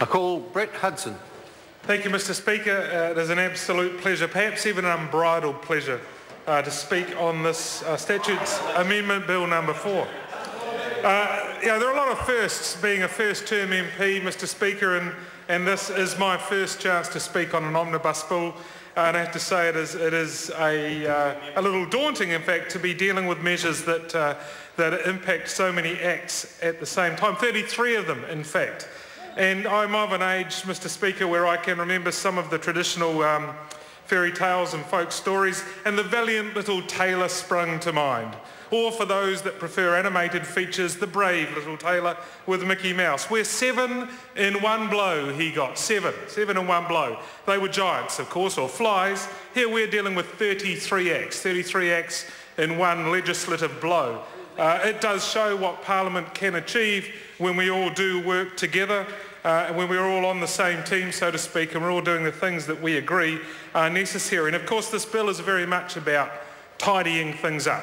I call Brett Hudson. Thank you, Mr Speaker. It is an absolute pleasure, perhaps even an unbridled pleasure, to speak on this Statutes Amendment Bill number 4. There are a lot of firsts, being a first-term MP, Mr Speaker, and this is my first chance to speak on an omnibus bill. And I have to say it is a little daunting, in fact, to be dealing with measures that impact so many acts at the same time, 33 of them, in fact. And I'm of an age, Mr Speaker, where I can remember some of the traditional fairy tales and folk stories, and the valiant little tailor sprung to mind. Or for those that prefer animated features, the brave little tailor with Mickey Mouse, where 7 in one blow he got. 7 in one blow. They were giants, of course, or flies. Here we're dealing with 33 acts in one legislative blow. It does show what Parliament can achieve when we all do work together, and when we're all on the same team, so to speak, and we're all doing the things that we agree are necessary. And of course this bill is very much about tidying things up,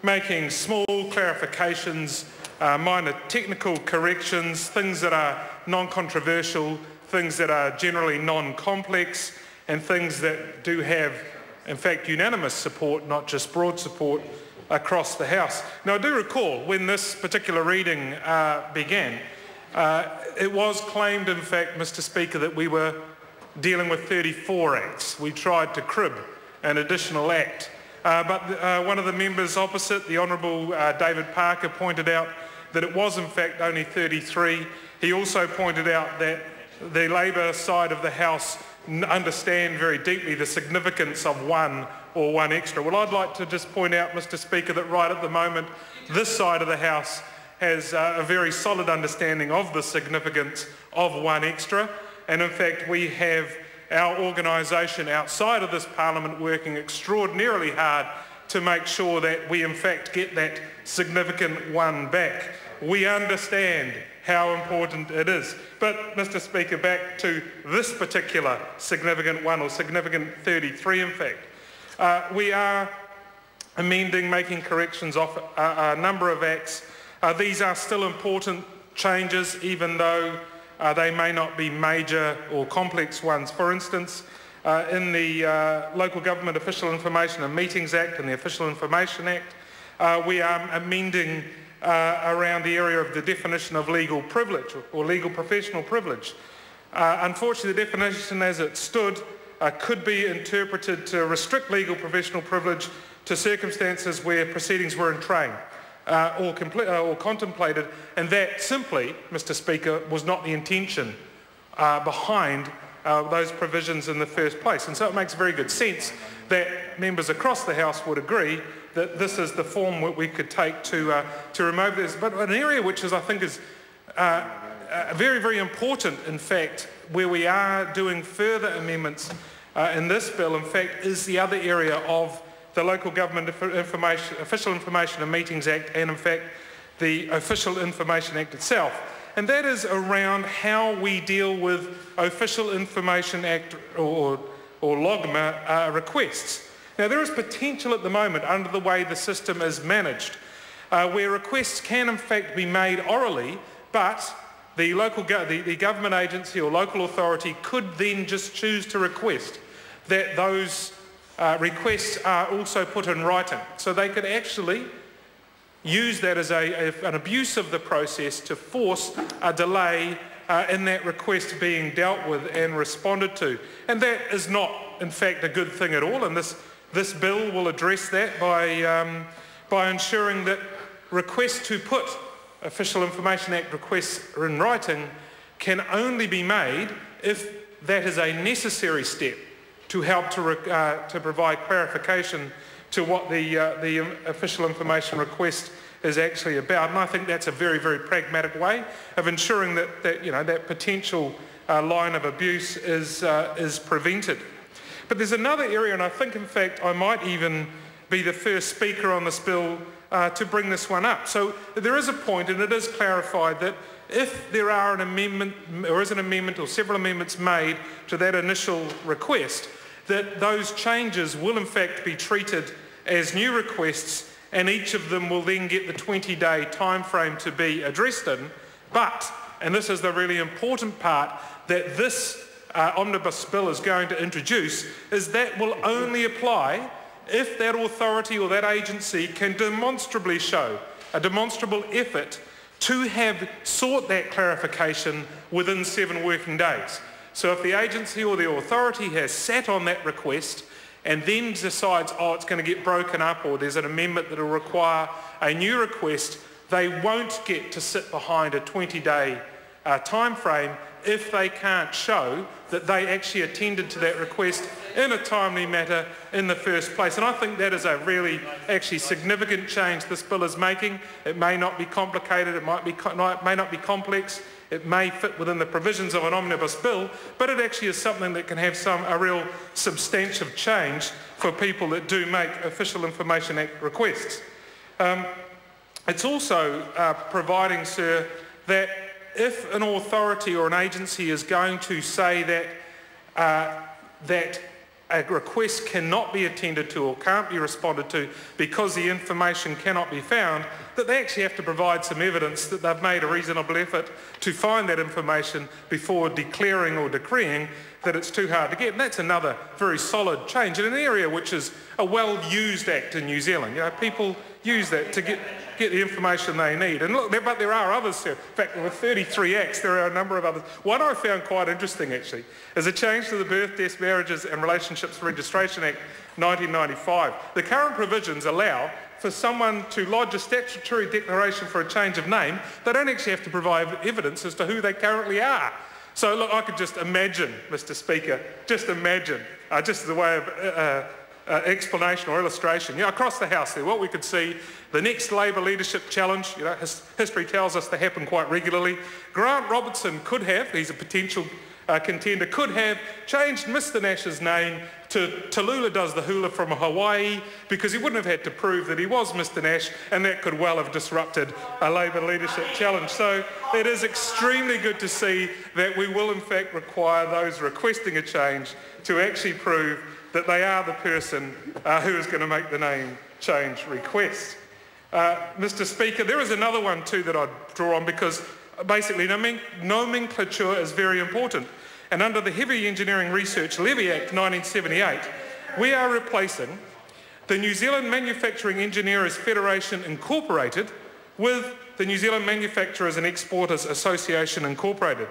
making small clarifications, minor technical corrections, things that are non-controversial, things that are generally non-complex, and things that do have, in fact, unanimous support, not just broad support, across the House. Now, I do recall when this particular reading began, it was claimed, in fact, Mr Speaker, that we were dealing with 34 acts. We tried to crib an additional act. But one of the members opposite, the Honourable David Parker, pointed out that it was in fact only 33. He also pointed out that the Labor side of the House understand very deeply the significance of one or one extra. Well, I'd like to just point out, Mr Speaker, that right at the moment this side of the House has a very solid understanding of the significance of one extra, and in fact we have our organisation outside of this Parliament working extraordinarily hard to make sure that we in fact get that significant one back. We understand how important it is. But, Mr Speaker, back to this particular significant one, or significant 33 in fact. We are amending, making corrections of a number of acts. These are still important changes, even though they may not be major or complex ones. For instance, in the Local Government Official Information and Meetings Act and the Official Information Act, we are amending around the area of the definition of legal privilege or legal professional privilege. Unfortunately, the definition as it stood could be interpreted to restrict legal professional privilege to circumstances where proceedings were in train or contemplated, and that simply, Mr Speaker, was not the intention behind those provisions in the first place. And so it makes very good sense that members across the House would agree that this is the form that we could take to remove this. But an area which I think is very, very important, in fact, where we are doing further amendments in this bill, in fact, is the other area of the Local Government Official Information and Meetings Act, and in fact the Official Information Act itself. And that is around how we deal with Official Information Act or LOGMA requests. Now, there is potential at the moment under the way the system is managed where requests can in fact be made orally, but the government agency or local authority could then just choose to request that those requests are also put in writing. So they could actually use that as an abuse of the process to force a delay in that request being dealt with and responded to. And that is not, in fact, a good thing at all. And this bill will address that by ensuring that requests to put Official Information Act requests in writing can only be made if that is a necessary step to help to provide clarification to what the official information request is actually about. And I think that's a very, very pragmatic way of ensuring that that potential line of abuse is prevented. But there's another area, and I think in fact I might even be the first speaker on this bill to bring this one up. So there is a point, and it is clarified, that if there are an amendment or several amendments made to that initial request, that those changes will in fact be treated as new requests, and each of them will then get the 20-day time frame to be addressed in. But and this is the really important part that this omnibus bill is going to introduce, is that will only apply if that authority or that agency can demonstrably show a demonstrable effort to have sought that clarification within 7 working days. So if the agency or the authority has sat on that request and then decides, oh, it's going to get broken up or there's an amendment that will require a new request, they won't get to sit behind a 20-day time frame if they can't show that they actually attended to that request in a timely manner in the first place. And I think that is a really actually significant change this bill is making. It may not be complicated, it may not be complex, it may fit within the provisions of an omnibus bill, but it actually is something that can have a real substantive change for people that do make Official Information Act requests. It's also providing, sir, that if an authority or an agency is going to say that a request cannot be attended to or can't be responded to because the information cannot be found, that they actually have to provide some evidence that they've made a reasonable effort to find that information before declaring or decreeing that it's too hard to get. And that's another very solid change in an area which is a well-used act in New Zealand. You know, people use that to get the information they need. And look, but there are others, sir. In fact, with 33 acts, there are a number of others. One I found quite interesting, actually, is a change to the Birth, Deaths, Marriages and Relationships Registration Act 1995. The current provisions allow for someone to lodge a statutory declaration for a change of name. They don't actually have to provide evidence as to who they currently are. So look, I could just imagine, Mr. Speaker, just imagine, just as a way of explanation or illustration, you know, across the House there, what we could see, the next Labour leadership challenge, you know, history tells us they happen quite regularly. Grant Robertson could have, he's a potential contender, could have changed Mr. Nash's name to Tallulah Does the Hula from Hawaii, because he wouldn't have had to prove that he was Mr. Nash, and that could well have disrupted a Labour leadership challenge. So it is extremely good to see that we will in fact require those requesting a change to actually prove that they are the person who is going to make the name change request. Mr. Speaker, there is another one too that I'd draw on, because basically nomenclature is very important. And under the Heavy Engineering Research Levy Act 1978, we are replacing the New Zealand Manufacturing Engineers Federation Incorporated with the New Zealand Manufacturers and Exporters Association Incorporated,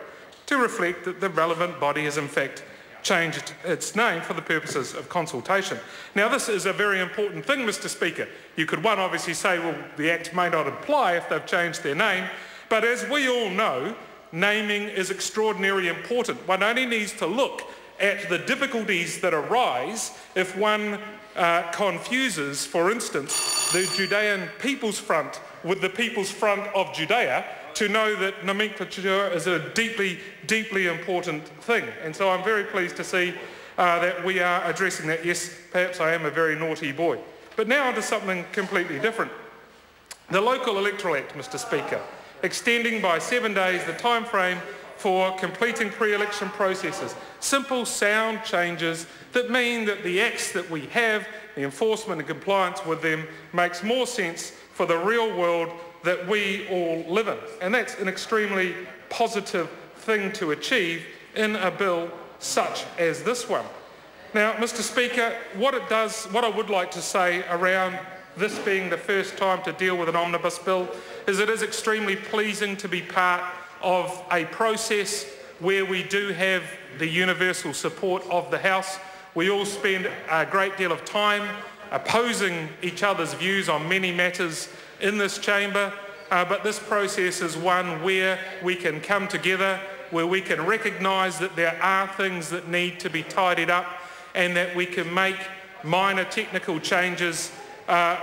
to reflect that the relevant body has in fact changed its name for the purposes of consultation. Now, this is a very important thing, Mr. Speaker. You could, one, obviously say, well, the Act may not apply if they've changed their name, but as we all know, naming is extraordinarily important. One only needs to look at the difficulties that arise if one confuses, for instance, the Judean People's Front with the People's Front of Judea, to know that nomenclature is a deeply, deeply important thing. And so I'm very pleased to see that we are addressing that. Yes, perhaps I am a very naughty boy. But now onto something completely different. The Local Electoral Act, Mr. Speaker, extending by 7 days the time frame for completing pre-election processes. Simple, sound changes that mean that the acts that we have, the enforcement and compliance with them, makes more sense for the real world that we all live in. And that's an extremely positive thing to achieve in a bill such as this one. Now, Mr. Speaker, what I would like to say around this being the first time to deal with an omnibus bill is it is extremely pleasing to be part of a process where we do have the universal support of the House. We all spend a great deal of time opposing each other's views on many matters in this chamber, but this process is one where we can come together, where we can recognise that there are things that need to be tidied up, and that we can make minor technical changes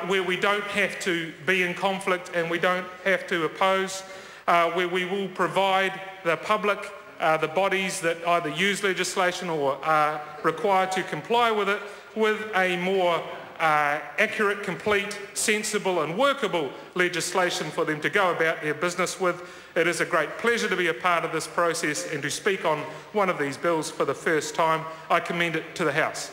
where we don't have to be in conflict and we don't have to oppose, where we will provide the public, the bodies that either use legislation or are required to comply with it, with a more accurate, complete, sensible and workable legislation for them to go about their business with. It is a great pleasure to be a part of this process and to speak on one of these bills for the first time. I commend it to the House.